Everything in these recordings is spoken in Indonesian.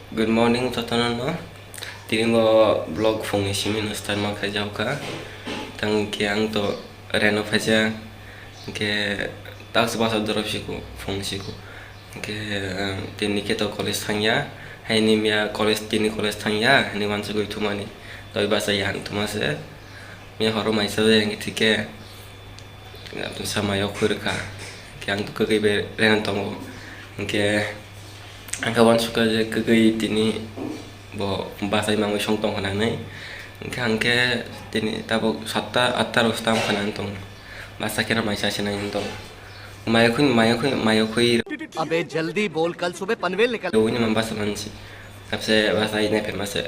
Good morning totanan no. Tini mo vlog phone simi no start ma khajau ka. Tang kiang to reno phaja ke tas basa drop siku phone siku. Ke tini ke to college thangya. Hai ni mia college tini college thangya ni wan su goi thumani. Doi basa yang thumase. Mia horo mai sa yang tike. Ngap sama yo khurka. Kiang to ke be ren tongo. Ke angka wan suka je kegai tini bo bahasa imang song tong kana nai angke tini tabo satta atta rostam kana tong bahasa kira mai sa sina tong mai khun अबे जल्दी बोल कल सुबह पनवेल निकल do ni bahasa mansi kapse bahasa ini pe mase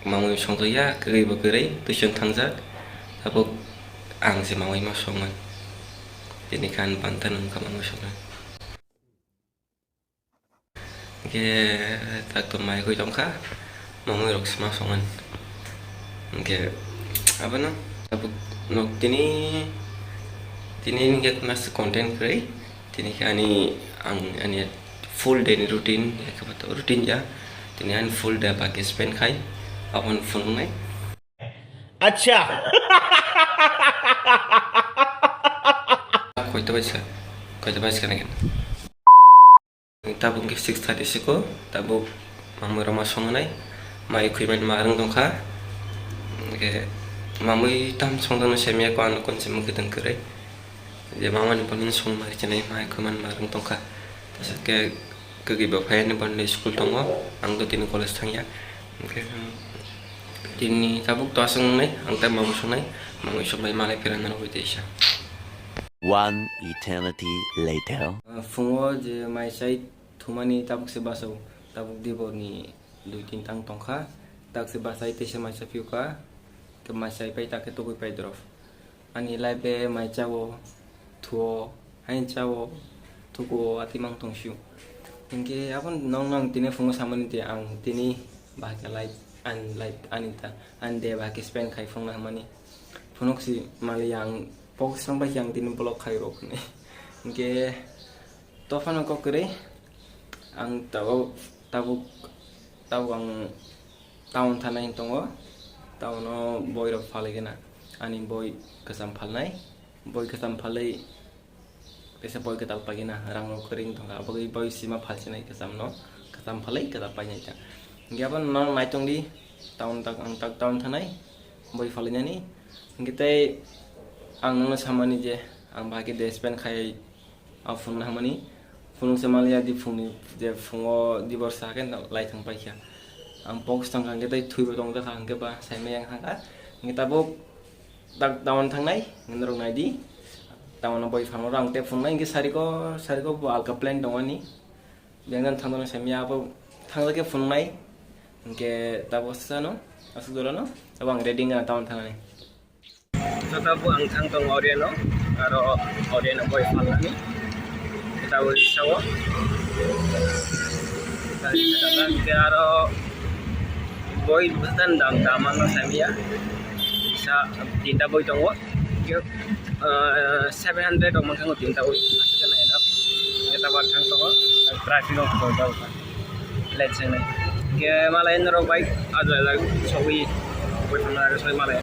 mang song to ya kegai bo kegai tuition thangja tabo ang se mang ma songan tini kan pantan ka mang songan ke tak to mai khoi tong kha mau rok sama songan ke apa no tapi no tini ini ke mas content krai tini ani ani full day ni routine ya ke betul routine ya tini an full day pakai spend khai apun phone mai अच्छा koi to baca kan tabung ke 6:30 siko tabu mamu rama songanai mai kuiman marang dongkha ke mamui tam songdano semia ko an kon semu kedeng kere je maman panin song mari chenai mai kuiman marang dongkha tas ke gi bapai ni ban school tongo ang to tin college thangya ke tini tabuk to asang nai ang ta mamu sonai mamu sobai malai pirana no bidesha. One eternity later. Fungo je mai sai thumani tabuk se basau tabuk dibo ni 2-3 tang tongkha tak se basai te se mai sa fiu ka ke mai sai pai tak to pai drop ani lai be mai chawo thuo hain chawo thuko ati mang tong siu ingke apon nong tine fungo samani te ang tini ba ka lai anita an de ba ke spend khai fong na mani phunok si mali yang pok sang ba yang tin blok khai rok ni ingke tofan ko kere ang tabuk ang tahun tanah tongo tahun boy rok phale gena ani boy kesam phalnai boy kesam phalai pesa boy ketal pagina rang no kering tonga boy boy sima phalsinai kesam no kesam phalai ketal panya ta ngiapan nong naitong di tahun tahun tanai boy phalenya ni ngite ang no samani je ang bagi de spend khai afun na mani funung semalia di funi je fungo di borsa kan lai thang pai kya ang box tang kan kita thui betong da khang ke ba sai me yang hanga ngita bo tak dawan thang nai ngrong nai di dawan boy phang rang te fun nai ngi sari ko bo alka plan dong ani bengan thang dong sai me abo thang ke fun nai nge ta bossa no asu dolo no abang reading na dawan thang nai tatapu ang thang tong orieno karo orieno boy phal ni kita ulis sawo kita karo boy betan dang daman no samia sa tinta boy tongwo ke 700 omang kang tinta boy asal na enough kita bar thang tongwo traffic of total let's say ke malay nro bike ada lag sowi boy phana sowi malay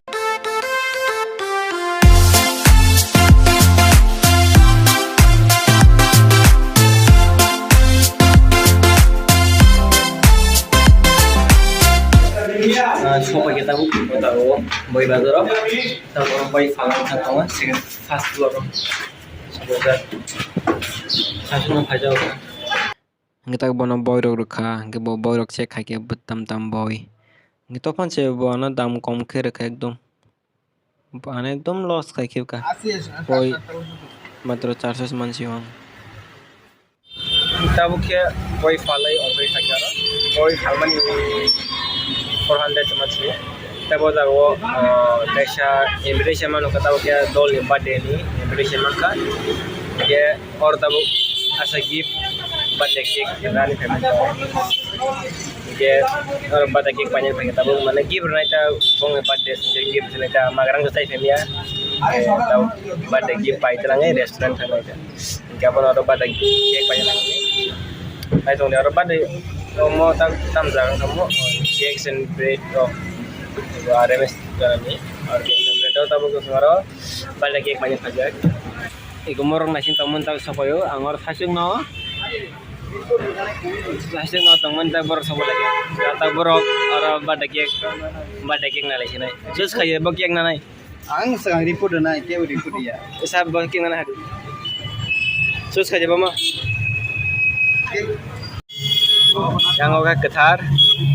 Semua kita tahu boy bazar, tahu boy falang tahu second fast floor, semoga sasuna phajau. Kita bono boy rok rukha, kita boy rok check khai ke tam boy. Kita pun che bono dam kom ke rakha ekdom. Bane ekdom loss khai ke ka. Boy matro 400 man siwang. Kita buke boy falai over khajara. Boy halmani 400 macam ni. Tapi kalau desa Indonesia mana kata dia dol ni birthday ni Indonesia makan dia or tahu asa gift birthday cake yang ni family dia orang birthday cake banyak banget tahu mana gift nanti bong birthday sendiri gift nanti magarang tu saya family tahu birthday gift pai terangnya restoran sana itu. Dia pun orang birthday cake banyak lagi. Saya tahu dia orang birthday Tomo tam jaga tomo cakes and bread of RMS jalani और cakes and bread tabo ko sumaro bala cake manya khajak iko morong nasin tomon ta sapoyo angor khasung no tongman ta bor sabo lagi ta borok और bada cake na lagi nai jus khaye bo cake na nai ang sang report na ke report ya sa bo cake na jus khaye ba ma yang oka ketar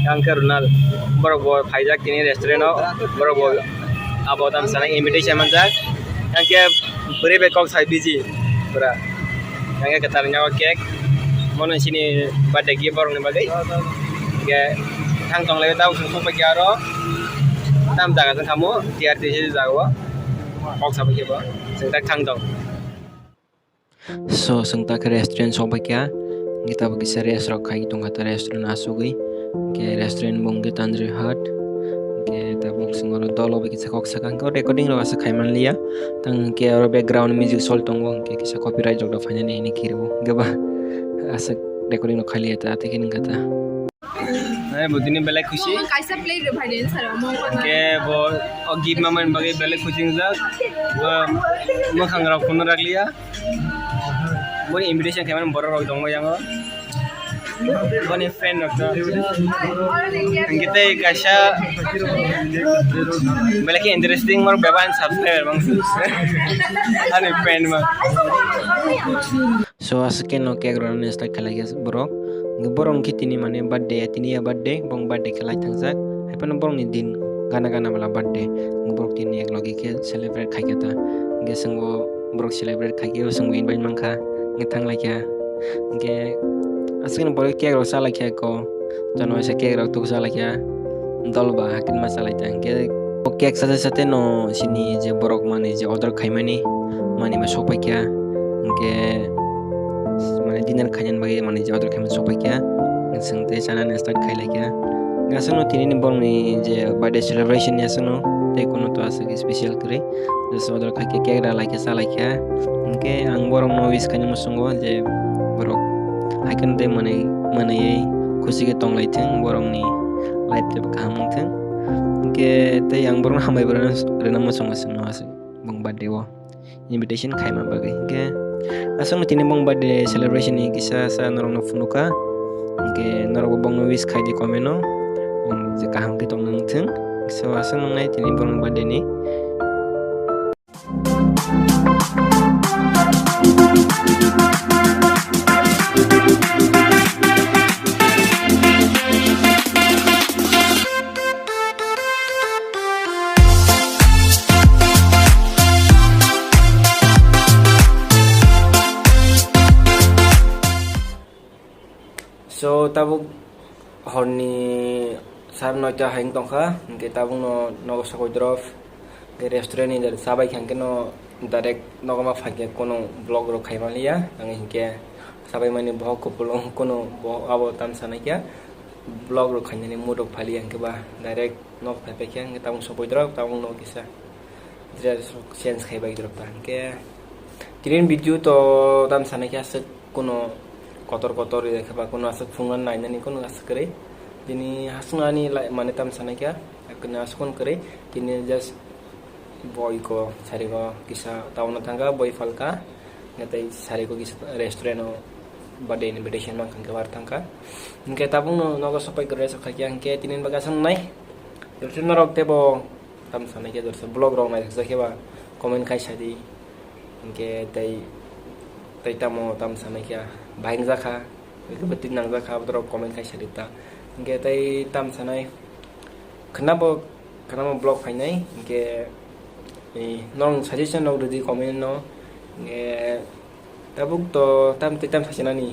yang ke runal borok phaijak kini restaurant borok abo tam sana invitation manjak yang ke beri bekok sai biji pura yang ke ketar nyawa cake mono sini pada gi borok ni bagai ke thang tong le tau sung pa gyaro tam jaga jang kamu tiar ti je jago kok sa ba ba sing tak thang tong so sing tak restaurant so ba kya kita bagi serius rok kai tung kata restoran asugi ke restoran bungki tandri hat ke tabung singoro dolo bagi sakok sakang ko recording ro asa kai man liya tang ke ro background music sol tong wong ke kisa copyright jok do fanya ni kirbo gaba asa recording ro khali eta atikin kata ay budini bela खुशी कैसा प्ले रे भाई सर मो के वो अगी मोमेंट बगे बले खुशी जा वो म खंगरा फोन रख लिया वो इनविटेशन के मन बरो रख दंगो यांगो बने फ्रेंड रख kita kasha bela के इंटरेस्टिंग मोर बेबान सब्सक्राइबर बंग ani friend ma so asken no ke gron sta khala gas borok borong kitini mane birthday tini ya birthday bong birthday khelai thangjak hapan borong ni din gana bala birthday borok tini ek logi ke celebrate khaikata ge sango borok celebrate khaike sango invite mangkha nge thanglai kya ge asken borok ke ro sala kya ko jano se ke ro tu sala kya dolba hakin masala tang ge cake sate no sini je borok mane je order khaimani mani ma sopai kya ge mane dinner khanyan bagi mane je order khaimani sopai kya sengte sana ne start khaila kya gasano tini ni bong ni je birthday celebration ya sano te kono to asa special kre je order khake cake ra like sala kya ge ang borong no wish khanyan musungo je borok hakin te mane ye khushi ke tong lai theng borong ni light te kham theng ke te yang borong hambai borong rena musung asno asa bong birthday wo invitation khaima bagai ke asano tini bong birthday celebration ni kisa sa norong no funuka ke norong bong no wish khai di komeno je kaham ke tong nang theng so asano nai tini bong birthday ni so tabuk horni sar noita haing tongkha ke tabung no sakoi drop ke restaurant ni dari sabai khang ke no direct nogama phake kono blog ro khaima liya ang ke sabai mani bhok ko pulong kono abo tam sana kya blog ro khanya ni mudok phali ang ke ba direct nok phape kya ke tabung sakoi drop tabung no kisa jer sense khaibai drop ta ke tirin video to tam sana kya se kono kotor ya kaba kono asak fungan naina ni kono asak kare dini hasungani mane tam sana kya kena asukon kare dini just boy ko sari ko kisa tauna tangga boy falka ngatai sari ko kisa restaurant no birthday invitation mang kangke war tangka ngke tabung no ko sopai kare sakha kya ngke tinin bagasan nai dorse norok tebo tam sana kya dorse blog rong nai sakhe ba comment kai sadi ngke tai tamo tam sana kya baing zakha betin nang zakha bro comment kai sarita nge tai tam sanai khnabo blog phainai nge nong suggestion no di comment no nge tabuk to tam sasinani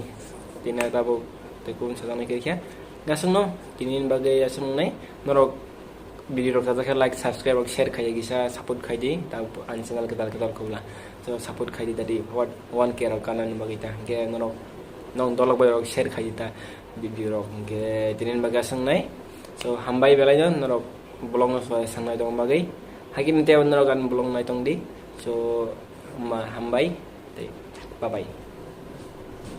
tina tabuk te kun sadane ke kya gasung no tinin bagai asung nai norok video rok zakha like subscribe rok share khai gisa support khai di ta ansingal kedal khobla so support khai di tadi 1k rok kanan bagita nge norok nong dolok boy rok share khai ta video rok nge tinin bagasang nai so hambai belai jon norok blog no so sangai dong bagai hakin te norok kan blog nai tong di so hambai bye bye